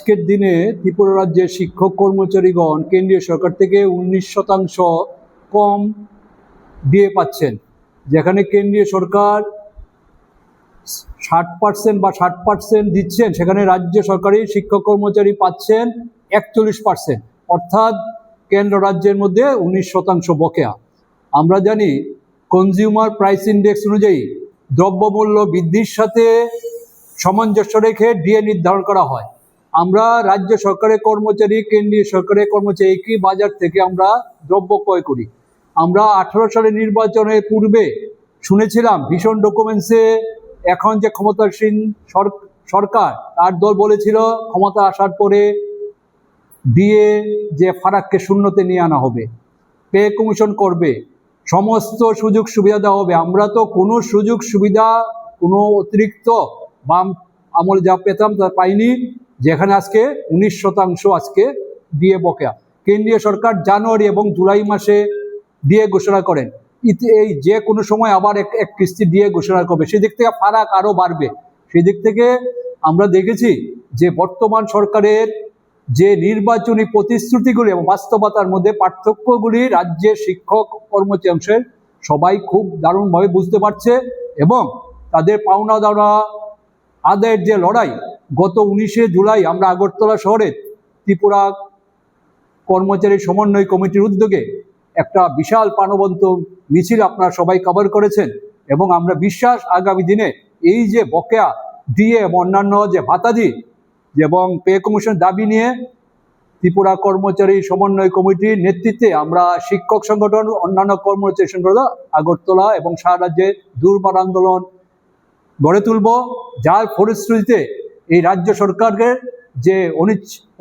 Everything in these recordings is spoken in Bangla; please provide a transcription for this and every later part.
আজকের দিনে ত্রিপুরা রাজ্যের শিক্ষক কর্মচারীগণ কেন্দ্রীয় সরকার থেকে 19% কম দিয়ে পাচ্ছেন, যেখানে কেন্দ্রীয় সরকার 60% বা 60% দিচ্ছেন, সেখানে রাজ্য সরকারি শিক্ষক কর্মচারী পাচ্ছেন 41%, অর্থাৎ কেন্দ্র রাজ্যের মধ্যে 19% বকেয়া। আমরা জানি কনজিউমার প্রাইস ইন্ডেক্স অনুযায়ী দ্রব্যমূল্য বৃদ্ধির সাথে সামঞ্জস্য রেখে ডিএ নির্ধারণ করা হয়। আমরা রাজ্য সরকারের কর্মচারী, কেন্দ্রীয় সরকারের কর্মচারী একই বাজার থেকে আমরা দ্রব্য ক্রয় করি। আমরা 18 সালের নির্বাচনের পূর্বে শুনেছিলাম ভীষণ ডকুমেন্টসে এখন যে ক্ষমতাসীন সরকার তার দল বলেছিল ক্ষমতা আসার পরে ডিএ যে ফারাককে শূন্যতে নিয়ে আনা হবে, পে কমিশন করবে, সমস্ত সুযোগ সুবিধা দেওয়া হবে। আমরা তো কোনো সুযোগ সুবিধা, কোনো অতিরিক্ত বাম আমল যা পেতাম তা পাইনি, যেখানে আজকে 19% আজকে ডিএ বকেয়া। কেন্দ্রীয় সরকার জানুয়ারি এবং জুলাই মাসে ডিএ ঘোষণা করেন, এই যে কোনো সময় আবার এক কিস্তি ডিএ ঘোষণা করবে, সেদিক থেকে ফারাক আরও বাড়বে। সেদিক থেকে আমরা দেখেছি যে বর্তমান সরকারের যে নির্বাচনী প্রতিশ্রুতিগুলি এবং বাস্তবতার মধ্যে পার্থক্যগুলি রাজ্যের শিক্ষক কর্মচারী অংশের সবাই খুব দারুণভাবে বুঝতে পারছে এবং তাদের পাওনা দাওনা আদায়ের যে লড়াই, গত 19শে জুলাই আমরা আগরতলা শহরে ত্রিপুরা কর্মচারী সমন্বয় কমিটির উদ্যোগে একটা বিশাল প্রাণবন্ত মিছিল আপনারা সবাই কভার করেছেন এবং আমরা বিশ্বাস আগামী দিনে এই যে বকেয়া ডিএ এবং অন্যান্য যে ভাতাদি এবং পে কমিশন দাবি নিয়ে ত্রিপুরা কর্মচারী সমন্বয় কমিটির নেতৃত্বে আমরা শিক্ষক সংগঠন, অন্যান্য কর্মচারী সংগঠন আগরতলা এবং সারা রাজ্যে দুর্বার আন্দোলন গড়ে তুলব, যার ফলশ্রুতিতে এই রাজ্য সরকারের যে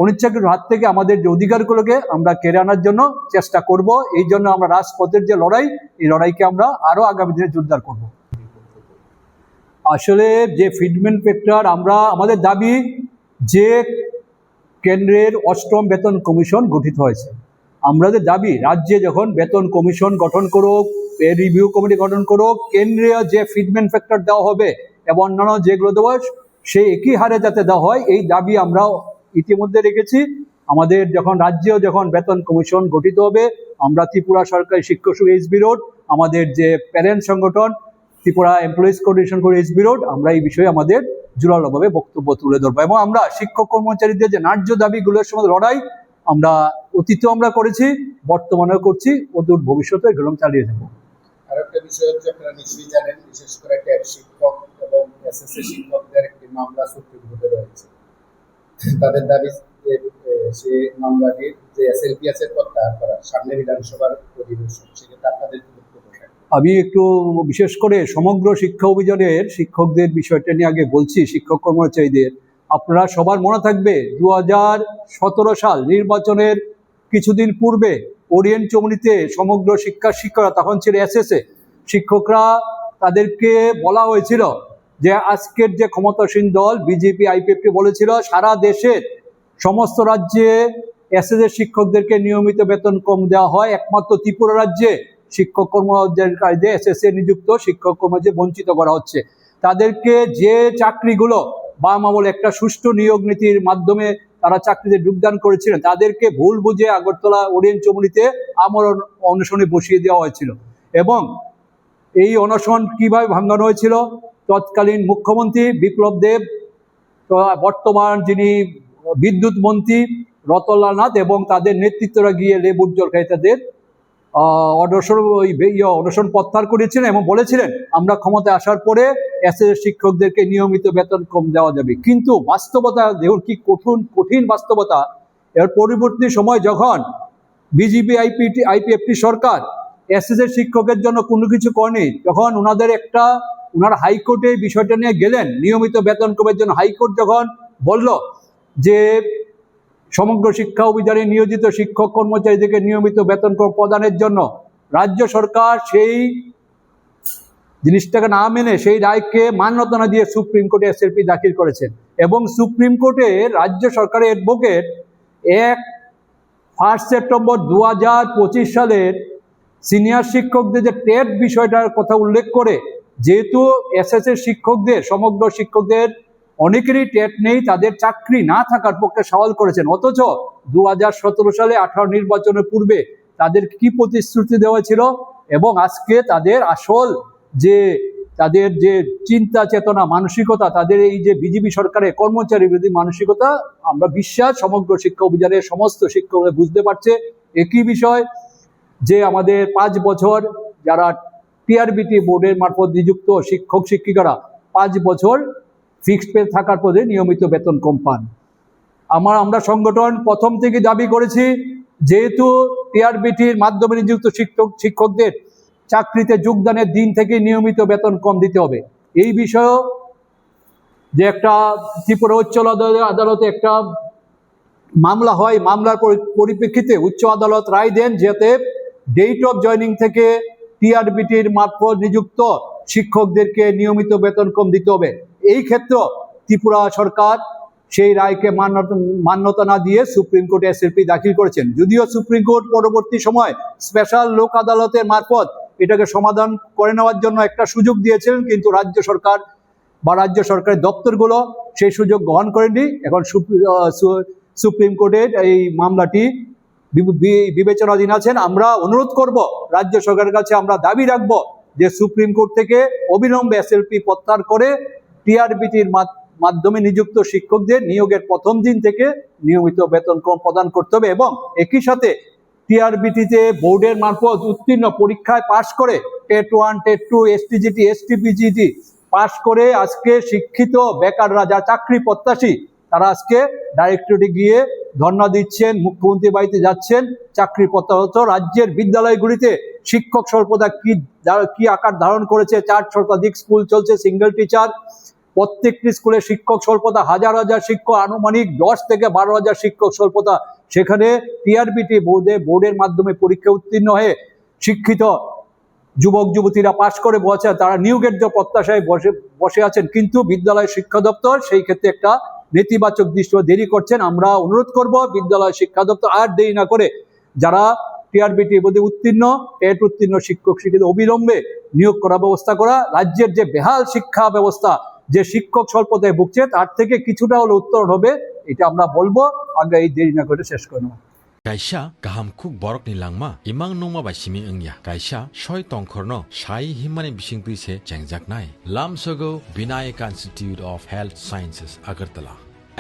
অনিচ্ছাকৃত হাত থেকে আমাদের যে অধিকারগুলোকে আমরা কেড়ে আনার জন্য চেষ্টা করব। এই জন্য আমরা রাজপথের যে লড়াই, এই লড়াইকে আমরা আরও আগামী দিনে জোরদার করব। আসলে যে ফিটমেন্ট ফ্যাক্টর, আমাদের দাবি যে কেন্দ্রের 8ম বেতন কমিশন গঠিত হয়েছে, আমাদের দাবি রাজ্যে যখন বেতন কমিশন গঠন করুক, পে রিভিউ কমিটি গঠন করুক, কেন্দ্রীয় যে ফিটমেন্ট ফ্যাক্টর দেওয়া হবে এবং অন্যান্য যেগুলো দেওয়া সেই একই হারে যাতে দেওয়া হয়, এই দাবি আমরা ইতিমধ্যে রেখেছি। আমাদের রাজ্যেও যখন বেতন কমিশন গঠিত হবে, আমরা ত্রিপুরা সরকারি শিক্ষক এসবি রোড, আমাদের যে প্যারেন্ট সংগঠন ত্রিপুরা এমপ্লয়িজ কোঅর্ডিনেশন করে এসবি রোড, আমরা এই বিষয়ে আমাদের জোরালোভাবে বক্তব্য তুলে ধরবো এবং আমরা শিক্ষক কর্মচারীদের যে ন্যায্য দাবিগুলোর সঙ্গে লড়াই আমরা অতীতেও আমরা করেছি, বর্তমানেও করছি, অদূর ভবিষ্যতে এগুলো চালিয়ে যাবো। আরেকটা বিষয় হচ্ছে, আপনারা নিশ্চয়ই জানেন, বিশেষ করে ট্যাব শিক্ষক এবং এসএসসি শিক্ষকদের একটি মামলা সুপ্রিম কোর্টে রয়েছে। তাদের দাবি যে মামলাটির যে এসএলপিএস এর প্রত্যাহার করা সামনে বিধানসভার অধিবেশন, সেক্ষেত্রে আপনাদের আমি একটু বিশেষ করে সমগ্র শিক্ষা অভিযানের শিক্ষকদের বিষয়টা নিয়ে আগে বলছি। শিক্ষক কর্মচারীদের আপনারা সবার মনে থাকবে 2017 সাল নির্বাচনের কিছুদিন পূর্বে ওরিয়েন্ট চৌমুহনীতে সমগ্র শিক্ষকরা, তখন ছিল এসএসএ শিক্ষকরা, তাদেরকে বলা হয়েছিল যে আজকের যে ক্ষমতাসীন দল বিজেপি আইপিএফটি বলেছিল সারা দেশের সমস্ত রাজ্যে এসএসএ শিক্ষকদেরকে নিয়মিত বেতন কম দেওয়া হয়, একমাত্র ত্রিপুরা রাজ্যে শিক্ষক কর্মচারীদের এসএসএ নিযুক্ত শিক্ষক কর্মচারী বঞ্চিত করা হচ্ছে। তাদেরকে যে চাকরিগুলো বাম আমল একটা সুষ্ঠু নিয়োগ নীতির মাধ্যমে তারা চাকরিতে যোগদান করেছিলেন, তাদেরকে ভুল বুঝে আগরতলা ওরিয়েন্ট চৌমুহনীতে আমরণ অনশনে বসিয়ে দেওয়া হয়েছিল এবং এই অনশন কিভাবে ভাঙানো হয়েছিল, তৎকালীন মুখ্যমন্ত্রী বিপ্লব দেব, বর্তমান যিনি বিদ্যুৎ মন্ত্রী রতনলাল নাথ এবং তাদের নেতৃত্বরা গিয়ে লেবুর জল খাই তাদের অনশন প্রত্যাহার করেছিলেন এবং বলেছিলেন আমরা ক্ষমতায় আসার পরে এসএসএ শিক্ষকদেরকে নিয়মিত বেতন কম দেওয়া যাবে। কিন্তু বাস্তবতা দেখুন কি কঠিন বাস্তবতা। এর পরবর্তী সময় যখন বিজেপি আইপিএফটি সরকার এসএসএ শিক্ষকের জন্য কোনো কিছু করেনি, যখন ওনার হাইকোর্টে এই বিষয়টা নিয়ে গেলেন নিয়মিত বেতন কমের জন্য, হাইকোর্ট যখন বলল যে সমগ্র শিক্ষা অভিযানে নিয়োজিত শিক্ষক কর্মচারীদেরকে নিয়মিত বেতন প্রদানের জন্য রাজ্য সরকার সেই জিনিসটাকে না মেনে সেই রায়কে মান্যতা না দিয়ে সুপ্রিম কোর্টে এসএলপি দাখিল করেছেন এবং সুপ্রিম কোর্টে রাজ্য সরকারের অ্যাডভোকেট 1 সেপ্টেম্বর 2025 সালের সিনিয়র শিক্ষকদের যে টেট বিষয়টার কথা উল্লেখ করে, যেহেতু এসএসএ শিক্ষকদের সমগ্র শিক্ষকদের অনেকেরই টেট নেই, তাদের চাকরি না থাকার পক্ষে সওয়াল করেছেন। অথচ 2017 সালে 18 নির্বাচনের পূর্বে তাদের কি প্রতিশ্রুতি দেওয়া ছিল, এবং আজকে তাদের আসল যে তাদের যে চিন্তা চেতনা মানসিকতা, তাদের এই যে বিজেপি সরকারের কর্মচারী বিরোধী মানসিকতা, আমরা বিশ্বাস সমগ্র শিক্ষা অভিযানের সমস্ত শিক্ষকরা বুঝতে পারছে। একই বিষয় যে আমাদের 5 বছর যারা টিআরবিটি বোর্ডের মারফত নিযুক্ত শিক্ষক শিক্ষিকারা 5 বছর ফিক্সড পে থাকার পরে নিয়মিত বেতন কম পান। আমরা সংগঠন প্রথম থেকে দাবি করেছি, যেহেতু টিআরবিটির মাধ্যমে নিযুক্ত শিক্ষকদের চাকরিতে যোগদানের দিন থেকে নিয়মিত বেতন কম দিতে হবে। এই বিষয়েও যে একটা ত্রিপুরা উচ্চ আদালতে একটা মামলা হয়, মামলার পরিপ্রেক্ষিতে উচ্চ আদালত রায় দেন যাতে ডেট অফ জয়নিং থেকে টিআরবিটির মারফত নিযুক্ত শিক্ষকদেরকে নিয়মিত বেতন কম দিতে হবে। এই ক্ষেত্রে ত্রিপুরা সরকার সেই রায়কে মান্যতা না দিয়ে সুপ্রিম কোর্টে এসএলপি দাখিল করেছেন। যদিও সুপ্রিম কোর্ট পরবর্তী সময় স্পেশাল লোক আদালতের মারফত এটাকে সমাধান করে নেওয়ার জন্য একটা সুযোগ দিয়েছিলেন, কিন্তু রাজ্য সরকার বা রাজ্য সরকারের দপ্তরগুলো সেই সুযোগ গ্রহণ করেনি। এখন সুপ্রিম কোর্টের এই মামলাটি বিবেচনাধীন আছেন। আমরা অনুরোধ করব রাজ্য সরকারের কাছে, আমরা দাবি রাখবো যে সুপ্রিম কোর্ট থেকে অবিলম্বে এসএলপি প্রত্যাহার করে টিআরবিটির মাধ্যমে নিযুক্ত শিক্ষকদের নিয়োগের প্রথম দিন থেকে নিয়মিত বেতন কম প্রদান করতে হবে, এবং একই সাথে টিআরবিটিতে বোর্ডের মারফত উত্তীর্ণ পরীক্ষায় পাশ করে টেট 1, টেট 2, এসটিজিটি, এসটিপিজিটি পাশ করে আজকে শিক্ষিত বেকাররা যা চাকরি প্রত্যাশী, তারা আজকে ডাইরেক্টরেটে গিয়ে ধর্ণা দিচ্ছেন, মুখ্যমন্ত্রী বাড়িতে যাচ্ছেন চাকরি প্রত্যাহত। রাজ্যের বিদ্যালয়গুলিতে শিক্ষক স্বল্পতা কি আকার ধারণ করেছে, 4 শতাধিক স্কুল চলছে সিঙ্গেল টিচার, প্রত্যেকটি স্কুলে শিক্ষক স্বল্পতা, হাজার হাজার শিক্ষক, আনুমানিক 10 থেকে 12,000 শিক্ষক স্বল্পতা। সেখানে টিআরবিটি বোর্ডের মাধ্যমে পরীক্ষা উত্তীর্ণ হয়ে শিক্ষিত যুবক যুবতীরা পাশ করে বসে, তারা নিয়োগের যে প্রত্যাশায় বসে আছেন, কিন্তু বিদ্যালয় শিক্ষা দপ্তর সেই ক্ষেত্রে একটা নেতিবাচক দৃষ্টি দেরি করছেন। আমরা অনুরোধ করব বিদ্যালয় শিক্ষা দপ্তর আর দেরি না করে যারা টিআরবিটি বোর্ডে উত্তীর্ণ, টেট উত্তীর্ণ শিক্ষক শিক্ষিত অবিলম্বে নিয়োগ করার ব্যবস্থা করা। রাজ্যের যে বেহাল শিক্ষা ব্যবস্থা, যে শিক্ষক স্বল্পতায় ভুগছে, তার থেকে কিছুটা হলে উত্তরণ হবে, এটা আমরা বলবো। আগে এই দেরি না করে শেষ করে নেব। Kaisa kaham kuk borok ni langma imang nongma bai simi engya kaisa soi tongkhorno sai himani bisingtui se jengjak nai lamsogo Vinayaka Institute of Health Sciences Agartala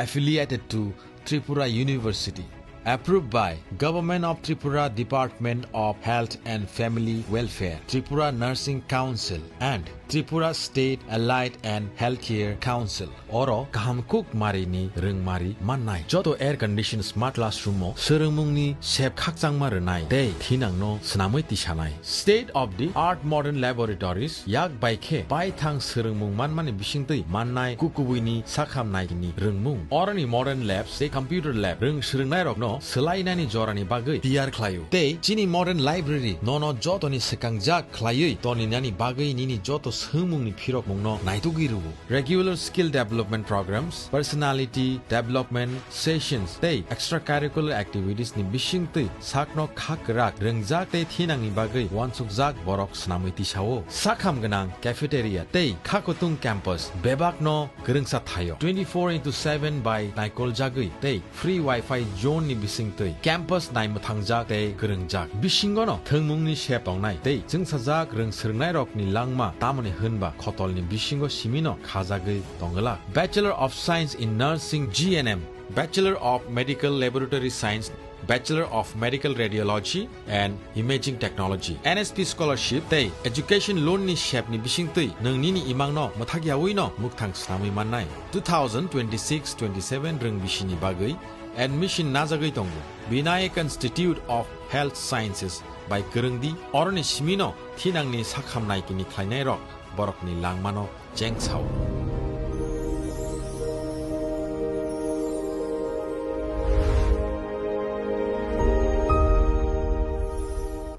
affiliated to Tripura University, approved by Government of Tripura Department of Health and Family Welfare, Tripura Nursing Council and Tripura State Allied and Healthcare Council. Oro kahamkuk mari ni rengmari mannai joto air conditioned smart classroom mo serengmungni sep khakchangma renai dei thinangno snamoi tisanai state of the art modern laboratories yak baikhe baithang serengmung manmani bisingtui mannai kukubuini sakhamnai ni rengmung orani modern labs they computer lab reng serengnai rokno selainani jorani bagui tiar khlayu dei chini modern library nono jotoni sekangjak khlayui toni nani bagui nini joto sumungni phirok mungno naitugiru regular skill development programs, personality development sessions tei extracurricular activities ni bisingtui sakno khakrak rengjak tei thinangni bagui wansukjak borok snamui tisao sakham ganang cafeteria tei khakotung campus bebakno gerengsa thayo 24/7 by naikol jagui tei free wifi zone ni bisingtui campus naimuthangjak tei gerengjak bisingono thengmungni shep tongnai tei jungsajak reng serngnai rokni langma tamoni hunba khotolni bisingo simino khajagui tongala Bachelor of Science in Nursing GNM, Bachelor of Medical Laboratory Science, Bachelor of Medical Radiology and Imaging Technology, NSP Scholarship tei Education Loan ni shep ni bisingtui nongni ni imangno mathagyawi no mukthang snamui mannai 2026-27 reng bisini bagui admission najagui tongo Vinayaka Institute of Health Sciences by Gerengdi oroni simino thinangni sakhamnai kini khlainai rok borokni langmano jengchao